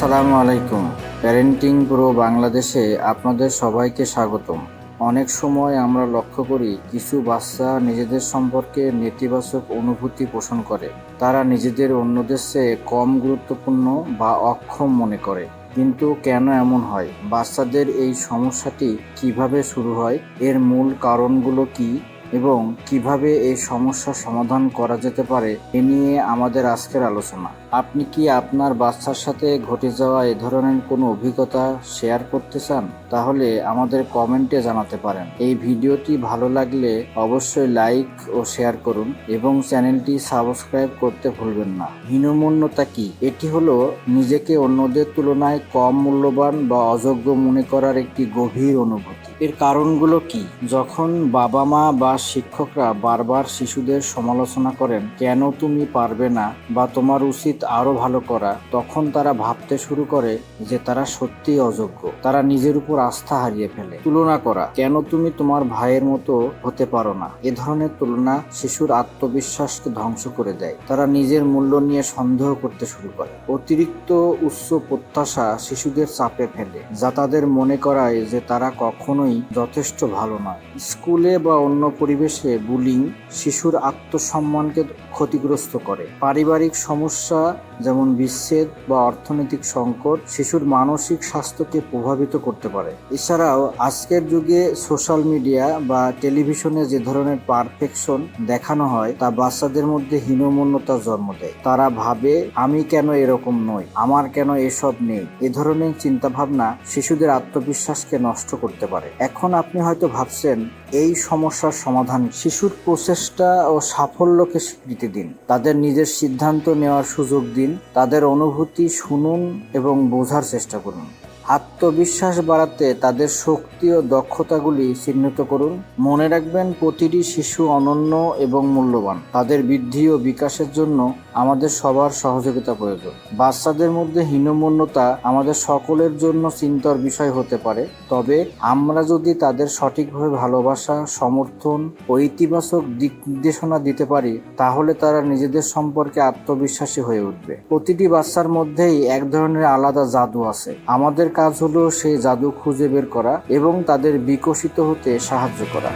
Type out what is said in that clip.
আসসালামু আলাইকুম। Parenting pro বাংলাদেশে আপনাদের সবাইকে স্বাগতম। অনেক সময় আমরা লক্ষ্য করি কিছু বাচ্চা নিজেদের সম্পর্কে নেতিবাচক অনুভূতি পোষণ করে। তারা নিজেদের অন্যদের চেয়ে কম গুরুত্বপূর্ণ বা অক্ষম মনে করে। কিন্তু কেন এমন হয়? বাচ্চাদের এই সমস্যাটি কিভাবে শুরু হয়, এর মূল কারণগুলো কি এবং কিভাবে এই সমস্যার সমাধান করা যেতে পারে, এ নিয়ে আমাদের আজকের আলোচনা। আপনি কি আপনার বাচ্চার সাথে ঘটে যাওয়া এ ধরনের কোনো অভিজ্ঞতা শেয়ার করতে চান? তাহলে আমাদের কমেন্টে জানাতে পারেন। এই ভিডিওটি ভালো লাগলে অবশ্যই লাইক ও শেয়ার করুন এবং চ্যানেলটি সাবস্ক্রাইব করতে ভুলবেন না। হীনমন্যতা কি? এটি হলো নিজেকে অন্যদের তুলনায় কম মূল্যবান বা অযোগ্য মনে করার একটি গভীর অনুভূতি। এর কারণগুলো কি? যখন বাবা মা বা শিক্ষকরা বারবার শিশুদের সমালোচনা করেন, কেন তুমি পারবে না বা তোমার উচিত আরো ভালো করা, তখন তারা ভাবতে শুরু করে যে তারা সত্যিই অযোগ্য। তারা নিজের উপর আস্থা হারিয়ে ফেলে। তুলনা করা, কেন তুমি তোমার ভাইয়ের মতো হতে পারো না? এ ধরনের তুলনা শিশুর আত্মবিশ্বাসকে ধ্বংস করে দেয়। তারা নিজের মূল্য নিয়ে সন্দেহ করতে শুরু করে। অতিরিক্ত উচ্চ প্রত্যাশা শিশুদের চাপে ফেলে, যা তাদের মনে করায় যে তারা কখনোই যথেষ্ট ভালো নয়। স্কুলে বা অন্য পরিবেশে বুলিং শিশুর আত্মসম্মানকে ক্ষতিগ্রস্ত করে। পারিবারিক সমস্যা যেমন বিচ্ছেদ বা অর্থনৈতিক সংকট শিশুর মানসিক স্বাস্থ্যকে প্রভাবিত করতে পারে। এছাড়াও আজকের যুগে সোশ্যাল মিডিয়া বা টেলিভিশনে যে ধরনের পারফেকশন দেখানো হয় তা বাচ্চাদের মধ্যে হীনমন্যতার জন্ম দেয়। তারা ভাবে, আমি কেন এরকম নই, আমার কেন এসব নেই। এ ধরনের চিন্তাভাবনা শিশুদের আত্মবিশ্বাসকে নষ্ট করতে পারে। এখন আপনি হয়তো ভাবছেন, এই সমস্যার সমাধান? শিশুর প্রচেষ্টা ও সাফল্যকে স্বীকৃতি দিন। তাদের নিজের সিদ্ধান্ত নেওয়ার সুযোগ দিন। তাদের অনুভূতি শুনুন এবং বোঝার চেষ্টা করুন। আত্মবিশ্বাস বাড়াতে তাদের শক্তি ও দক্ষতাগুলি চিহ্নিত করুন। মনে রাখবেন, প্রতিটি শিশু অনন্য এবং মূল্যবান। তাদের বৃদ্ধি ও বিকাশের জন্য আমাদের সবার সহযোগিতা প্রয়োজন। বাচ্চাদের মধ্যে হীনমন্যতা আমাদের সকলের জন্য চিন্তার বিষয় হতে পারে, তবে আমরা যদি তাদের সঠিকভাবে ভালোবাসা, সমর্থন ও ইতিবাচক দিক নির্দেশনা দিতে পারি, তাহলে তারা নিজেদের সম্পর্কে আত্মবিশ্বাসী হয়ে উঠবে। প্রতিটি বাচ্চার মধ্যেই এক ধরনের আলাদা জাদু আছে। আমাদের কাজ হলো সেই জাদু খুঁজে বের করা এবং তাদের বিকশিত হতে সাহায্য করা।